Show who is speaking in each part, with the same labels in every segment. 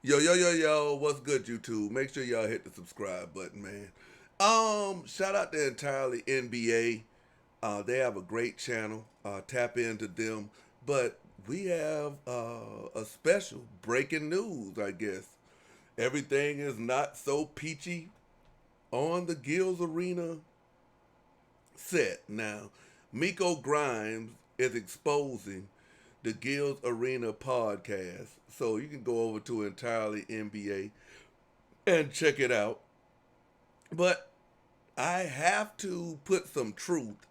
Speaker 1: Yo, what's good, YouTube? Make sure y'all hit the subscribe button, man. Shout out to entirely NBA. They have a great channel. Tap into them. But we have a special breaking news, I guess. Everything is not so peachy on the Gils Arena set. Now, Miko Grimes is exposing the Gils Arena podcast. So you can go over to entirely NBA and check it out. But I have to put some truth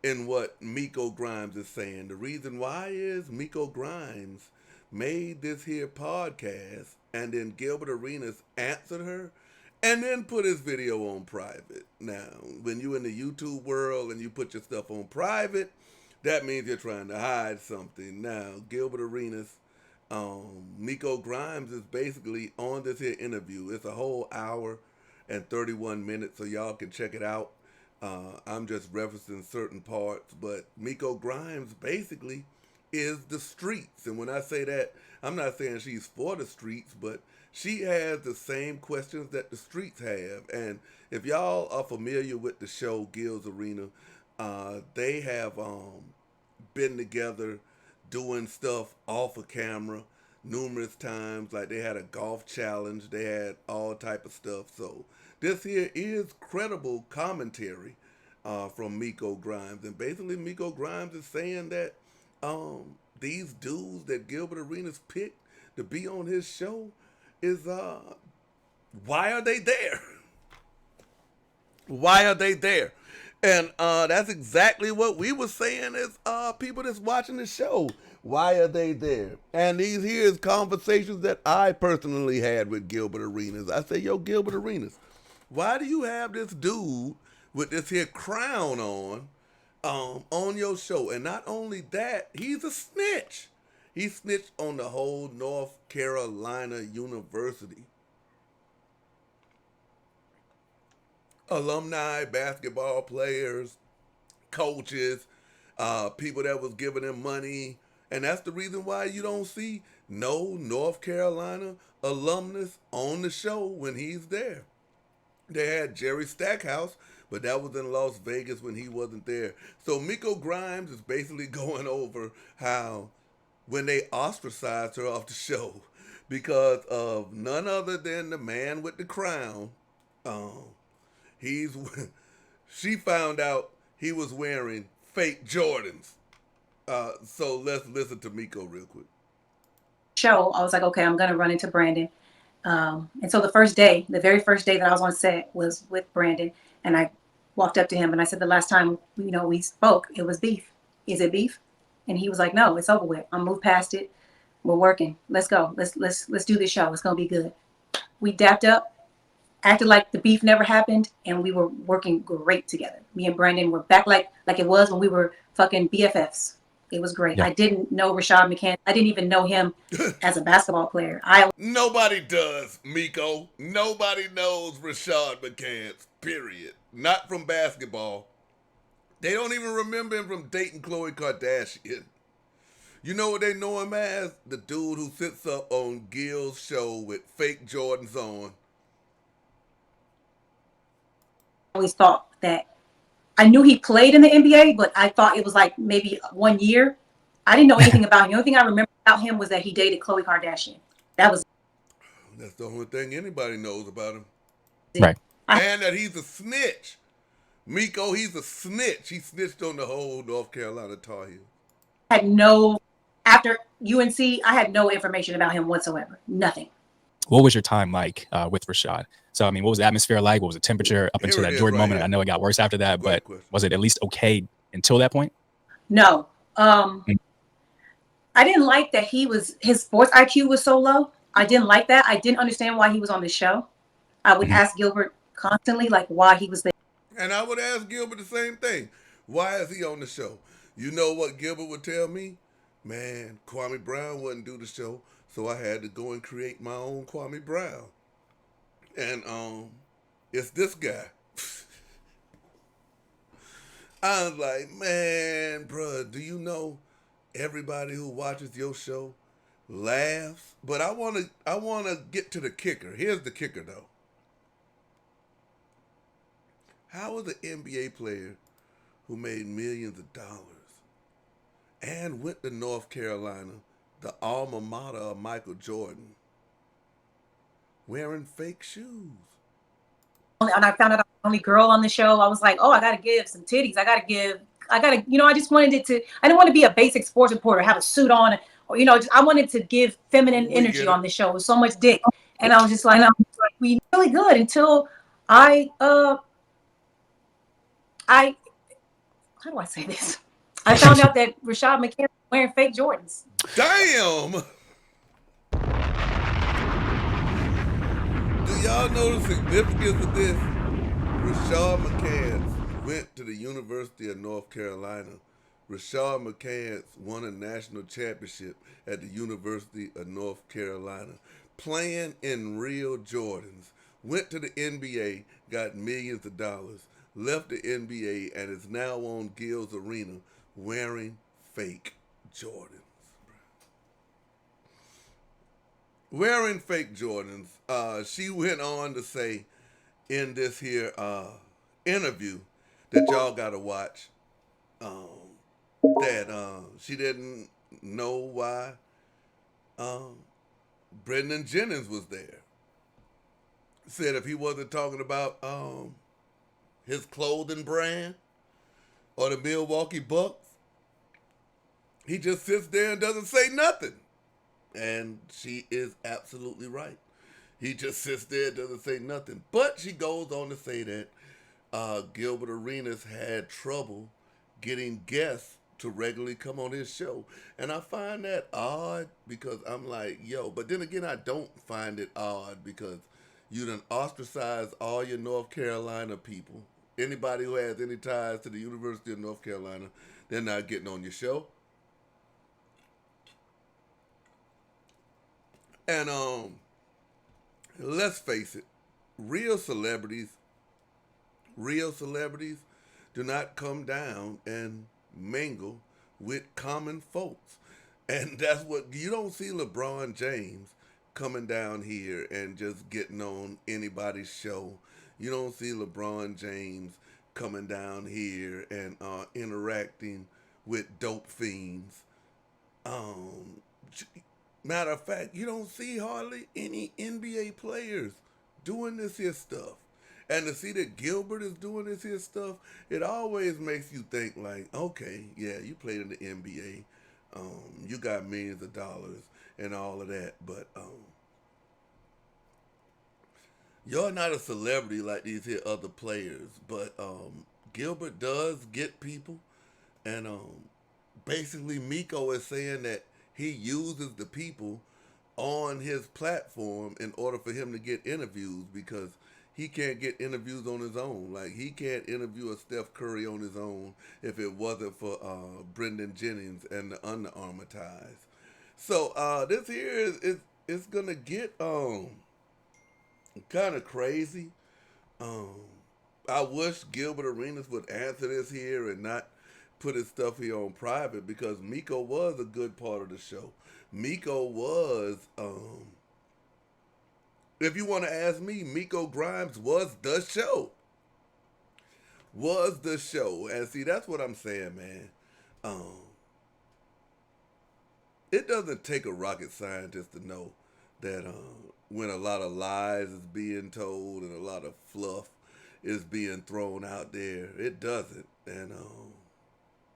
Speaker 1: in what Miko Grimes is saying. The reason why is Miko Grimes made this here podcast and then Gilbert Arenas answered her and then put his video on private. Now, when you in the YouTube world and you put your stuff on private, that means you're trying to hide something. Now, Gilbert Arenas, Miko Grimes is basically on this here interview. It's a whole hour and 31 minutes, so y'all can check it out. I'm just referencing certain parts, but Miko Grimes basically is the streets. And when I say that, I'm not saying she's for the streets, but she has the same questions that the streets have. And if y'all are familiar with the show Gil's Arena, they have been together doing stuff off of camera numerous times. Like they had a golf challenge, they had all type of stuff. So this here is credible commentary from Miko Grimes, and basically Miko Grimes is saying that these dudes that Gilbert Arenas picked to be on his show is why are they there? Why are they there? And that's exactly what we were saying as people that's watching the show. Why are they there? And these here's conversations that I personally had with Gilbert Arenas. I say, yo, Gilbert Arenas, why do you have this dude with this here crown on your show? And not only that, he's a snitch. He snitched on the whole North Carolina University. Alumni, basketball players, coaches, people that was giving him money. And that's the reason why you don't see no North Carolina alumnus on the show when he's there. They had Jerry Stackhouse, but that was in Las Vegas when he wasn't there. So Miko Grimes is basically going over how when they ostracized her off the show because of none other than the man with the crown. Um, he's she found out he was wearing fake Jordans. So let's listen to Miko real quick.
Speaker 2: Show, I was like, okay, I'm gonna run into Brandon. And so the very first day that I was on set was with Brandon, and I walked up to him and I said, the last time we spoke, it was beef. Is it beef? And he was like, no, it's over with. I'm moved past it. We're working. Let's go. Let's do this show. It's gonna be good. We dapped up, acted like the beef never happened, and we were working great together. Me and Brandon were back like it was when we were fucking BFFs. It was great.
Speaker 3: Yeah.
Speaker 2: I didn't know Rashad McCann. I didn't even know him as a basketball player.
Speaker 1: Nobody does, Miko. Nobody knows Rashad McCants, period. Not from basketball. They don't even remember him from dating Khloe Kardashian. You know what they know him as? The dude who sits up on Gil's show with fake Jordans on.
Speaker 2: always thought that I knew he played in the NBA, but I thought it was like maybe 1 year. I didn't know anything about him. The only thing I remember about him was that he dated Khloe Kardashian. That was
Speaker 1: That's the only thing anybody knows about him.
Speaker 2: it.
Speaker 3: Right.
Speaker 1: And that he's a snitch. Miko, he's a snitch. He snitched on the whole North Carolina Tar Heels.
Speaker 2: I had no, after UNC, I had no information about him whatsoever. Nothing.
Speaker 3: What was your time like with Rashad? So, I mean, what was the atmosphere like? What was the temperature up until
Speaker 1: Here it
Speaker 3: that
Speaker 1: is
Speaker 3: Jordan
Speaker 1: right
Speaker 3: moment?
Speaker 1: here.
Speaker 3: I know it got worse after that,
Speaker 1: Great
Speaker 3: but
Speaker 1: question.
Speaker 3: was it at least okay until that point?
Speaker 2: No.
Speaker 3: Mm.
Speaker 2: I didn't like that his sports IQ was so low. I didn't like that. I didn't understand why he was on the show. I would
Speaker 3: Mhm.
Speaker 2: ask Gilbert constantly, like, why he was there.
Speaker 1: And I would ask Gilbert the same thing. Why is he on the show? You know what Gilbert would tell me? Man, Kwame Brown wouldn't do the show, so I had to go and create my own Kwame Brown. And it's this guy. I was like, man, bruh, do you know everybody who watches your show laughs. But I wanna get to the kicker. Here's the kicker though. How is an NBA player who made millions of dollars and went to North Carolina, the alma mater of Michael Jordan, wearing fake shoes?
Speaker 2: And I found out I was the only girl on the show. I was like, oh, I gotta give some titties. I just wanted it to. I didn't want to be a basic sports reporter, have a suit on, or I wanted to give feminine
Speaker 1: We
Speaker 2: energy
Speaker 1: get it.
Speaker 2: on the show with so much dick, and I was just like, we really good until I I how do I say this? I found out that Rashad McCann was wearing fake Jordans.
Speaker 1: Damn! Do y'all know the significance of this? Rashad McCants went to the University of North Carolina. Rashad McCants won a national championship at the University of North Carolina, playing in real Jordans. Went to the NBA, got millions of dollars, left the NBA, and is now on Gils Arena wearing fake Jordans. Wearing fake Jordans. She went on to say in this here interview that y'all gotta watch that she didn't know why Brendan Jennings was there. Said if he wasn't talking about his clothing brand or the Milwaukee Bucks, he just sits there and doesn't say nothing. And she is absolutely right. He just sits there and doesn't say nothing. But she goes on to say that Gilbert Arenas had trouble getting guests to regularly come on his show. And I find that odd because I'm like, yo, but then again, I don't find it odd because you done ostracized all your North Carolina people. Anybody who has any ties to the University of North Carolina, they're not getting on your show. And let's face it, real celebrities do not come down and mingle with common folks. And that's what you don't see LeBron James coming down here and just getting on anybody's show. You don't see LeBron James coming down here and interacting with dope fiends. Um, Matter of fact, you don't see hardly any NBA players doing this here stuff. And to see that Gilbert is doing this here stuff, it always makes you think like, okay, yeah, you played in the NBA. You got millions of dollars and all of that. But you're not a celebrity like these here other players. But Gilbert does get people. And basically Miko is saying that he uses the people on his platform in order for him to get interviews because he can't get interviews on his own. Like, he can't interview a Steph Curry on his own if it wasn't for Brendan Jennings and the Under Armour ties. So this here is gonna get kind of crazy. I wish Gilbert Arenas would answer this here and not put his stuff here on private because Miko was a good part of the show. Miko was, if you want to ask me, Miko Grimes was the show. Was the show. And see, that's what I'm saying, man. It doesn't take a rocket scientist to know that when a lot of lies is being told and a lot of fluff is being thrown out there, it doesn't. And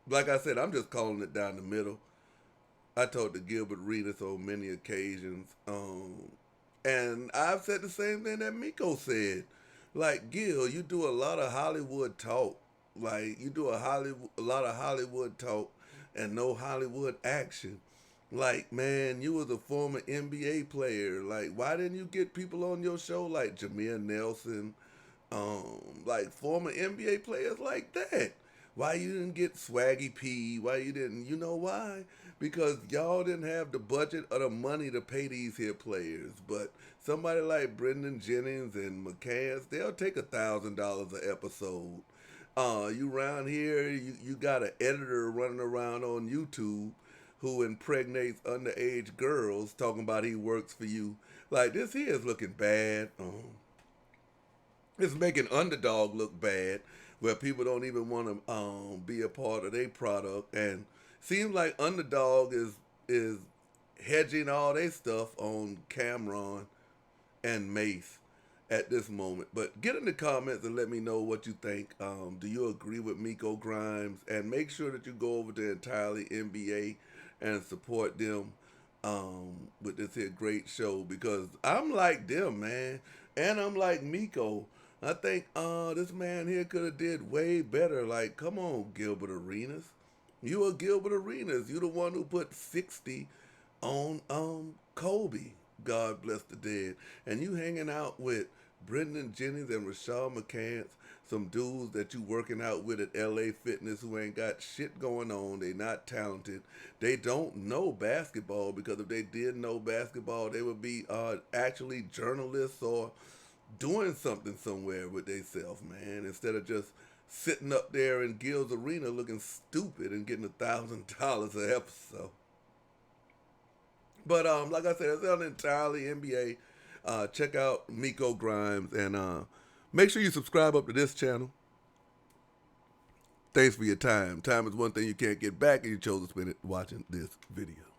Speaker 1: like I said, I'm just calling it down the middle. I told the Gilbert Arenas on many occasions. And I've said the same thing that Miko said. Like, Gil, you do a lot of Hollywood talk. Like, you do a lot of Hollywood talk and no Hollywood action. Like, man, you was a former NBA player. Like, why didn't you get people on your show like Jameer Nelson? Like former NBA players like that. Why you didn't get Swaggy P? Why you didn't? You know why? Because y'all didn't have the budget or the money to pay these here players. But somebody like Brendan Jennings and McCants, they'll take $1,000 an episode. You around here, you got an editor running around on YouTube who impregnates underage girls, talking about he works for you. Like, this here is looking bad. It's making Underdog look bad, where people don't even want to be a part of their product. And seems like Underdog is hedging all their stuff on Cameron and Mace at this moment. But get in the comments and let me know what you think. Do you agree with Miko Grimes? And make sure that you go over to Entirely NBA and support them with this here great show, because I'm like them, man. And I'm like Miko. I think this man here could have did way better. Like, come on, Gilbert Arenas. You are Gilbert Arenas. You the one who put 60 on Kobe. God bless the dead. And you hanging out with Brendan Jennings and Rashad McCants, some dudes that you working out with at LA Fitness who ain't got shit going on. They not talented. They don't know basketball, because if they did know basketball, they would be actually journalists or doing something somewhere with themselves, man, instead of just sitting up there in Gils Arena looking stupid and getting $1,000 an episode. But like I said, it's on Entirely NBA. Check out Miko Grimes, and make sure you subscribe up to this channel. Thanks for your time. Time is one thing you can't get back, and you chose to spend it watching this video.